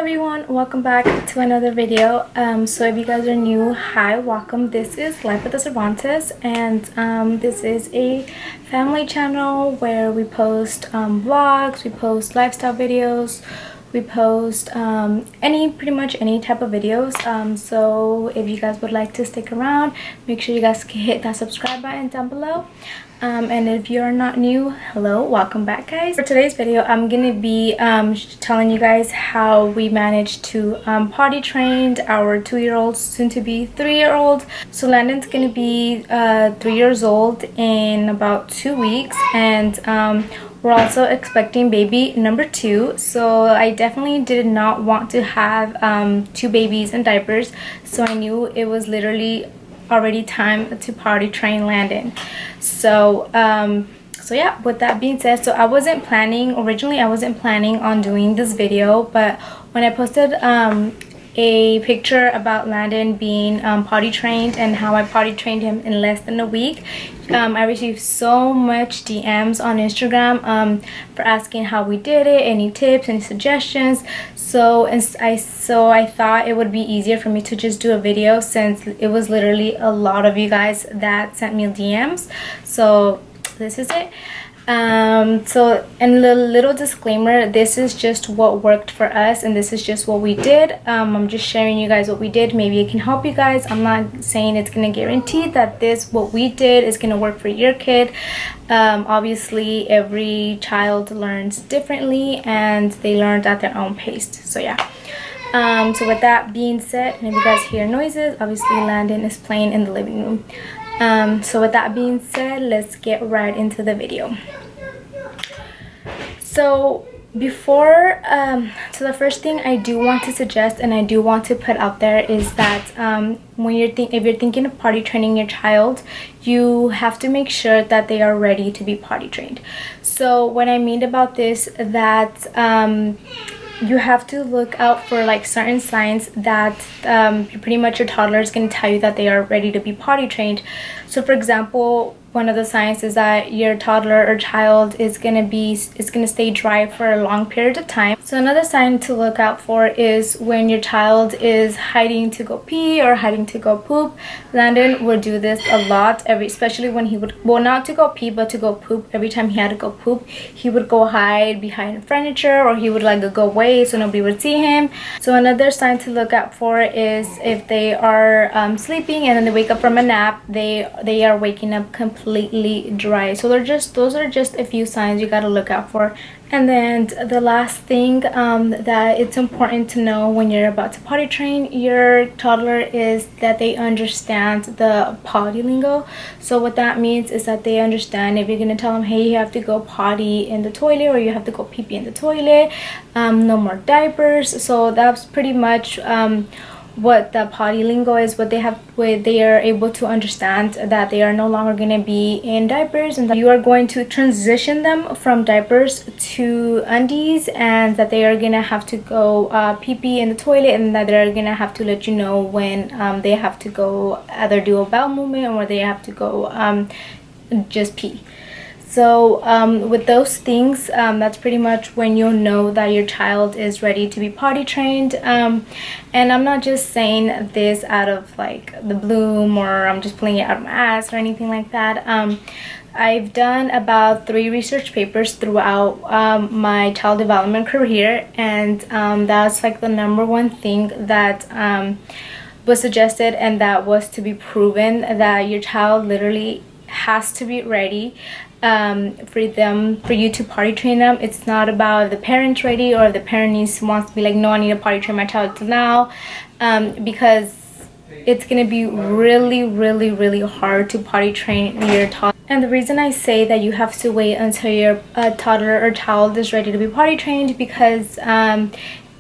everyone, welcome back to another video. So if you guys are new, hi, welcome. This is Life with the Cervantes, and this is a family channel where we post vlogs, we post lifestyle videos, we post pretty much any type of videos. So if you guys would like to stick around, make sure you guys hit that subscribe button down below. And if you're not new, hello, welcome back, guys. For today's video, I'm gonna be telling you guys how we managed to potty train our 2-year-old, soon to be 3-year-old. So Landon's gonna be 3 years old in about 2 weeks, and we're also expecting baby number 2. So I definitely did not want to have 2 babies in diapers, so I knew it was literally already time to potty train Landon. So yeah, with that being said, so originally I wasn't planning on doing this video, but when I posted a picture about Landon being potty trained and how I potty trained him in less than a week, I received so much DMs on Instagram for asking how we did it, any tips, any suggestions. So I thought it would be easier for me to just do a video, since it was literally a lot of you guys that sent me DMs. So this is it. So, and the little disclaimer, this is just what worked for us, and this is just what we did. I'm just sharing you guys what we did. Maybe it can help you guys. I'm not saying it's gonna guarantee that what we did is gonna work for your kid. Obviously every child learns differently, and they learned at their own pace. So yeah. So with that being said, and if you guys hear noises, obviously Landon is playing in the living room. So with that being said, let's get right into the video. So before so the first thing I do want to suggest, and I do want to put out there, is that when if you're thinking of potty training your child, you have to make sure that they are ready to be potty trained. So what I mean about this, that you have to look out for like certain signs that pretty much your toddler is going to tell you that they are ready to be potty trained. So for example, one of the signs is that your toddler or child is gonna stay dry for a long period of time. So another sign to look out for is when your child is hiding to go pee or hiding to go poop. Landon would do this a lot, especially when he would, well, not to go pee but to go poop. Every time he had to go poop, he would go hide behind furniture, or he would like go away so nobody would see him. So another sign to look out for is if they are sleeping and then they wake up from a nap, they are waking up completely dry. So those are just a few signs you got to look out for. And then the last thing that it's important to know when you're about to potty train your toddler is that they understand the potty lingo. So what that means is that they understand if you're going to tell them, hey, you have to go potty in the toilet, or you have to go pee pee in the toilet, no more diapers. So that's pretty much what the potty lingo is, what they are able to understand, that they are no longer going to be in diapers, and that you are going to transition them from diapers to undies, and that they are going to have to go pee pee in the toilet, and that they're going to have to let you know when they have to go either do a bowel movement, or they have to go just pee. So with those things, that's pretty much when you'll know that your child is ready to be potty trained. And I'm not just saying this out of like the bloom, or I'm just pulling it out of my ass or anything like that. I've done about 3 research papers throughout my child development career, and that's like the #1 thing that was suggested, and that was to be proven, that your child literally has to be ready for you to potty train them. It's not about the parent's ready, or the parent wants to be like, no, I need to potty train my child now, because it's gonna be really hard to potty train your toddler. And the reason I say that you have to wait until your toddler or child is ready to be potty trained, because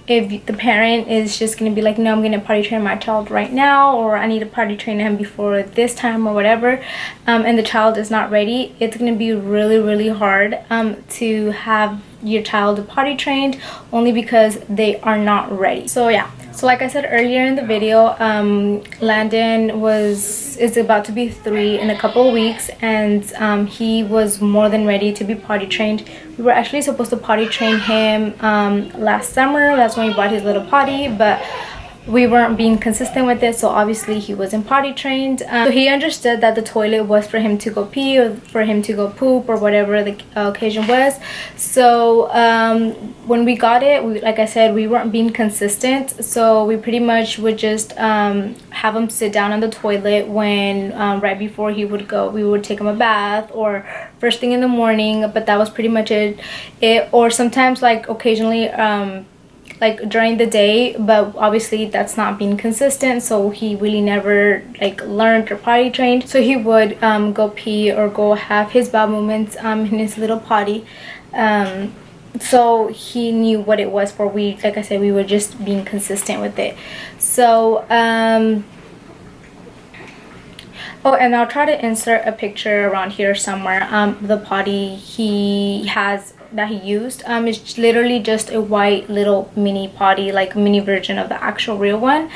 if the parent is just going to be like, no, I'm going to potty train my child right now, or I need to potty train him before this time or whatever, and the child is not ready, it's going to be really hard to have your child potty trained, only because they are not ready. So yeah, So like I said earlier in the video, Landon is about to be 3 in a couple of weeks, and he was more than ready to be potty trained. We were actually supposed to potty train him last summer. That's when we bought his little potty, but we weren't being consistent with it, so obviously he wasn't potty trained. So he understood that the toilet was for him to go pee or for him to go poop or whatever the occasion was. So when we got it, like I said, we weren't being consistent, so we pretty much would just have him sit down on the toilet when right before he would go. We would take him a bath or first thing in the morning, but that was pretty much it. Or sometimes, like occasionally, like during the day, but obviously that's not being consistent, so he really never like learned or potty trained. So he would go pee or go have his bowel movements in his little potty, so he knew what it was for. We, like I said, we were just being consistent with it. So oh, and I'll try to insert a picture around here somewhere. The potty he has that he used is literally just a white little mini potty, like mini version of the actual real one.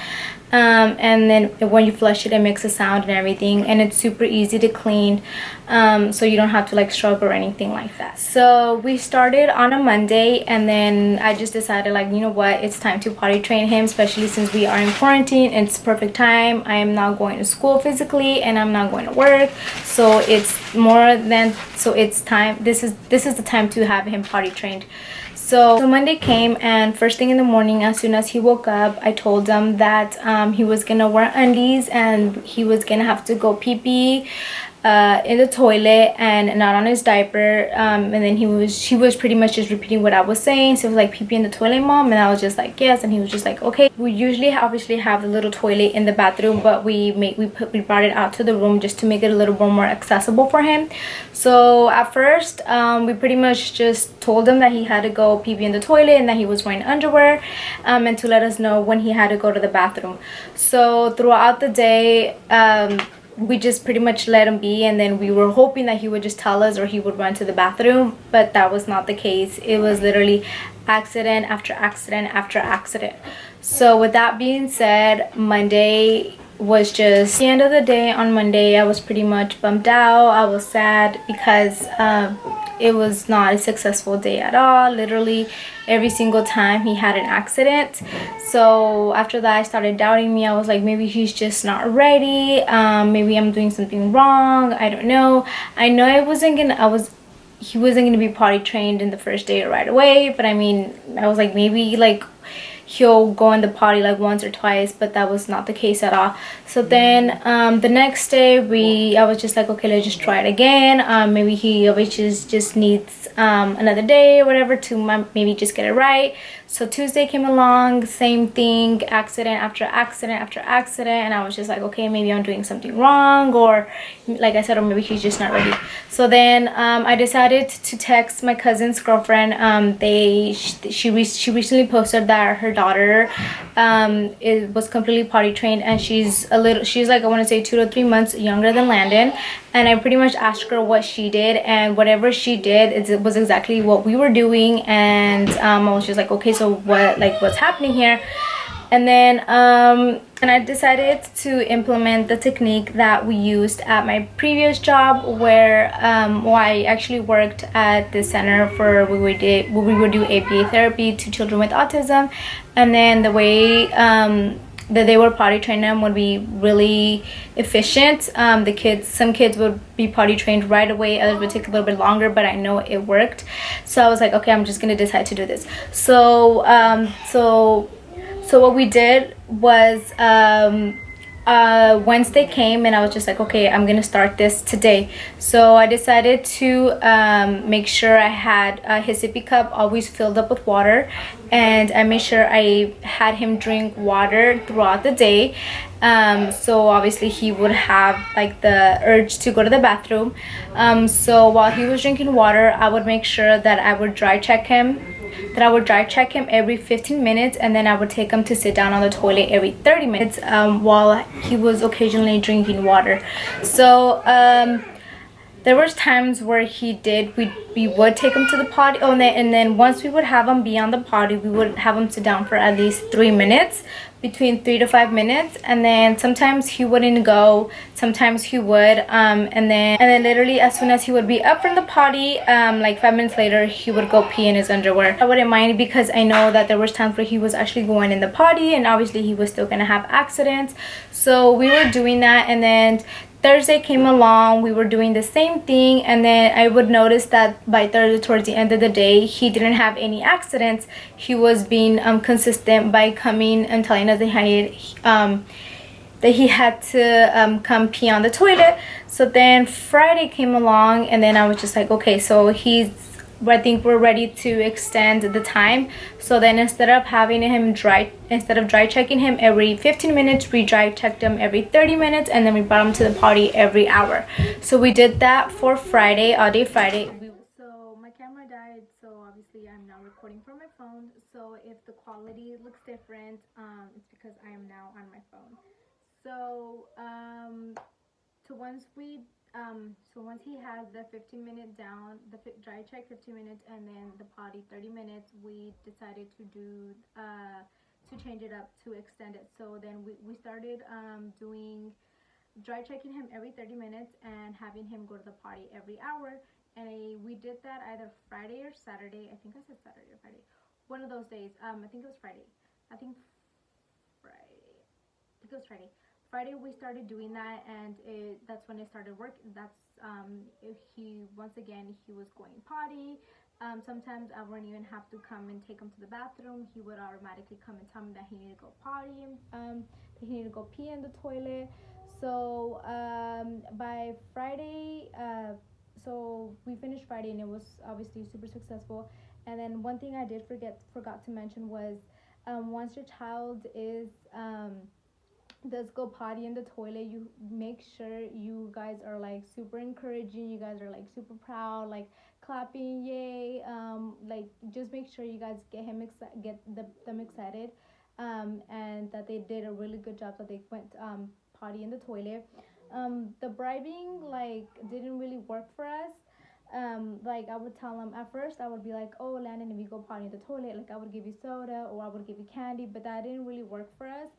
And then when you flush it, it makes a sound and everything, and it's super easy to clean, so you don't have to like scrub or anything like that. So we started on a Monday, and then I just decided, like, you know what, it's time to potty train him, especially since we are in quarantine. It's perfect time. I am not going to school physically and I'm not going to work, so it's time. This is the time to have him potty trained. So Monday came, and first thing in the morning, as soon as he woke up, I told him that he was gonna wear undies and he was gonna have to go pee in the toilet and not on his diaper, and then he was pretty much just repeating what I was saying. So it was like, pee in the toilet, mom? And I was just like, yes. And he was just like, okay. We usually obviously have the little toilet in the bathroom, but we brought it out to the room just to make it a little bit more accessible for him. So at first we pretty much just told him that he had to go pee in the toilet and that he was wearing underwear, and to let us know when he had to go to the bathroom. So throughout the day, we just pretty much let him be, and then we were hoping that he would just tell us or he would run to the bathroom, but that was not the case. It was literally accident after accident after accident. So with that being said, Monday was just the end of the day. On Monday, I was pretty much bummed out. I was sad because it was not a successful day at all. Literally every single time he had an accident. So after that, I started doubting me. I was like, maybe he's just not ready. Maybe I'm doing something wrong. I don't know. I know he wasn't gonna be potty trained in the first day right away, but I mean, I was like, maybe like he'll go in the potty like once or twice, but that was not the case at all. So then the next day, I was just like, okay, let's just try it again. Maybe he obviously just needs another day or whatever to maybe just get it right. So Tuesday came along, same thing, accident after accident after accident, and I was just like, okay, maybe I'm doing something wrong, or like I said, or maybe he's just not ready. So then I decided to text my cousin's girlfriend. She recently posted that her daughter was completely potty trained, and she's like, I want to say 2 to 3 months younger than Landon. And I pretty much asked her what she did, and whatever she did, it was exactly what we were doing. And I was just like, okay, so what's happening here? And then and I decided to implement the technique that we used at my previous job, where I actually worked at the center where we would do ABA therapy to children with autism. And then the way that they were potty trained them would be really efficient. Some kids would be potty trained right away, others would take a little bit longer, but I know it worked. So I was like, okay, I'm just gonna decide to do this. So so what we did was Wednesday came, and I was just like, okay, I'm gonna start this today. So I decided to make sure I had his sippy cup always filled up with water, and I made sure I had him drink water throughout the day. So obviously he would have like the urge to go to the bathroom. So while he was drinking water, I would make sure that I would dry check him every 15 minutes, and then I would take him to sit down on the toilet every 30 minutes while he was occasionally drinking water. So there was times where we would take him to the potty. Oh, and then once we would have him be on the potty, we would have him sit down for at least 3 minutes, between 3 to 5 minutes, and then sometimes he wouldn't go, sometimes he would, and then literally as soon as he would be up from the potty, like 5 minutes later, he would go pee in his underwear. I wouldn't mind, because I know that there was times where he was actually going in the potty, and obviously he was still gonna have accidents. So we were doing that, and then Thursday came along, we were doing the same thing, and then I would notice that by Thursday, towards the end of the day, he didn't have any accidents. He was being consistent by coming and telling us that he had to come pee on the toilet. So then Friday came along, and then I was just like, okay, so I think we're ready to extend the time. So then instead of dry checking him every 15 minutes, we dry checked him every 30 minutes, and then we brought him to the potty every hour. So we did that for Friday, all day Friday. So my camera died, so obviously I'm now recording from my phone. So if the quality looks different, it's because I am now on my phone. So once he has the 15-minute down, the dry check 15 minutes, and then the potty 30 minutes, we decided to change it up, to extend it. So then we started doing dry checking him every 30 minutes and having him go to the potty every hour. And we did that either Friday or Saturday. I think I said Saturday or Friday. One of those days. I think it was Friday. I think it was Friday. Friday we started doing that, and that's when it started working. That's if he once again he was going potty. Sometimes I wouldn't even have to come and take him to the bathroom. He would automatically come and tell me that he needed to go potty, that he needed to go pee in the toilet. So by Friday, so we finished Friday, and it was obviously super successful. And then one thing I forgot to mention was, once your child does go potty in the toilet, you make sure you guys are like super encouraging, you guys are like super proud, like clapping, yay, like just make sure you guys get them excited, and that they did a really good job, that they went potty in the toilet. The bribing like didn't really work for us. Like I would tell them at first, I would be like, oh Landon, if you go potty in the toilet, like I would give you soda or I would give you candy, but that didn't really work for us.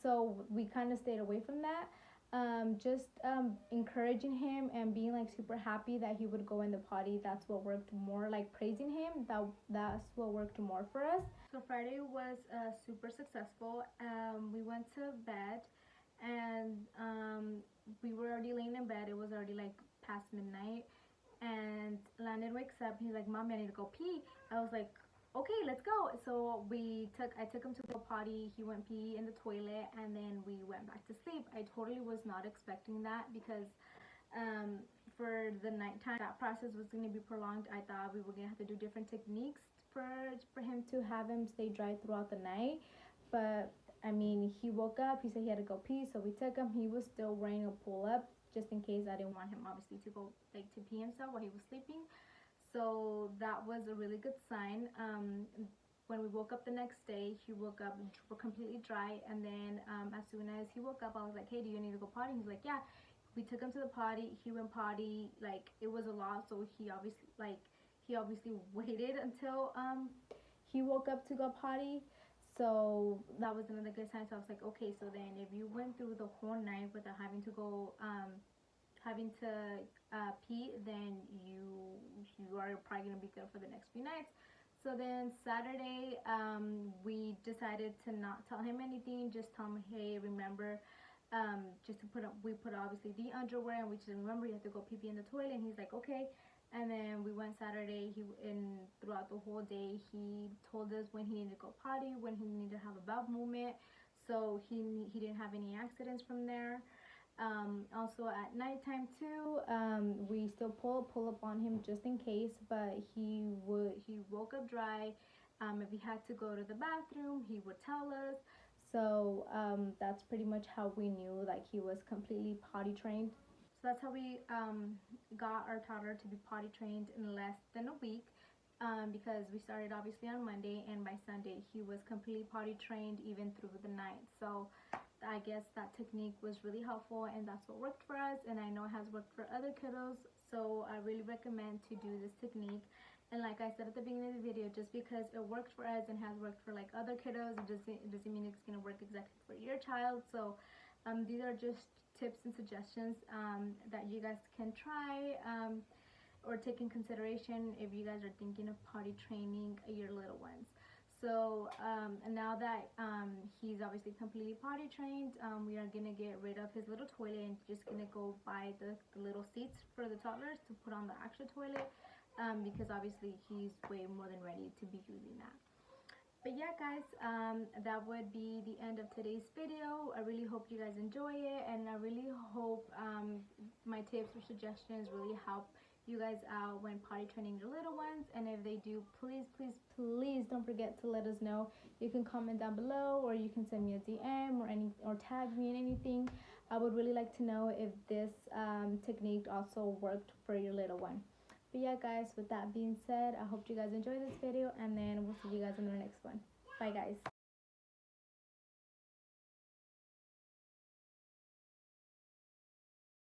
So we kind of stayed away from that. Just encouraging him and being like super happy that he would go in the potty, that's what worked more. Like praising him, that's what worked more for us. So Friday was super successful. We went to bed, and we were already laying in bed. It was already like past midnight, and Landon wakes up. He's like, "Mommy, I need to go pee." I was like, okay, let's go. So I took him to the potty. He went pee in the toilet, and then we went back to sleep. I totally was not expecting that, because for the nighttime, that process was going to be prolonged. I thought we were going to have to do different techniques for him to have him stay dry throughout the night. But I mean, he woke up, he said he had to go pee, so we took him. He was still wearing a pull up, just in case. I didn't want him obviously to go like to pee himself while he was sleeping. So that was a really good sign. When we woke up the next day, he woke up completely dry, and then as soon as he woke up, I was like, hey, do you need to go potty? He's like, yeah. We took him to the potty. He went potty. Like, it was a lot, so he obviously waited until he woke up to go potty. So that was another good sign. So I was like, okay, so then if you went through the whole night without having to pee, then you are probably gonna be good for the next few nights. So then Saturday, we decided to not tell him anything. Just tell him, hey, remember, just to we put obviously the underwear, and we just remember you have to go pee in the toilet. And he's like, okay. And then we went Saturday. Throughout the whole day, he told us when he needed to go potty, when he needed to have a bowel movement. So he didn't have any accidents from there. Also at nighttime too, we still pull up on him just in case, but he woke up dry. If he had to go to the bathroom, he would tell us. So that's pretty much how we knew like he was completely potty trained. So that's how we got our toddler to be potty trained in less than a week. Because we started obviously on Monday, and by Sunday he was completely potty trained even through the night. So I guess that technique was really helpful, and that's what worked for us, and I know it has worked for other kiddos. So I really recommend to do this technique. And like I said at the beginning of the video, just because it worked for us and has worked for like other kiddos, it doesn't mean it's going to work exactly for your child. So these are just tips and suggestions that you guys can try or take in consideration if you guys are thinking of potty training your little ones. So and now that he's obviously completely potty trained, we are gonna get rid of his little toilet and just gonna go buy the little seats for the toddlers to put on the actual toilet, because obviously he's way more than ready to be using that. But yeah guys, that would be the end of today's video. I really hope you guys enjoy it, and I really hope my tips or suggestions really help you guys out when potty training your little ones. And if they do, please don't forget to let us know. You can comment down below, or you can send me a DM or tag me in anything. I would really like to know if this technique also worked for your little one. But yeah guys, with that being said, I hope you guys enjoyed this video, and then we'll see you guys in the next one. Bye guys.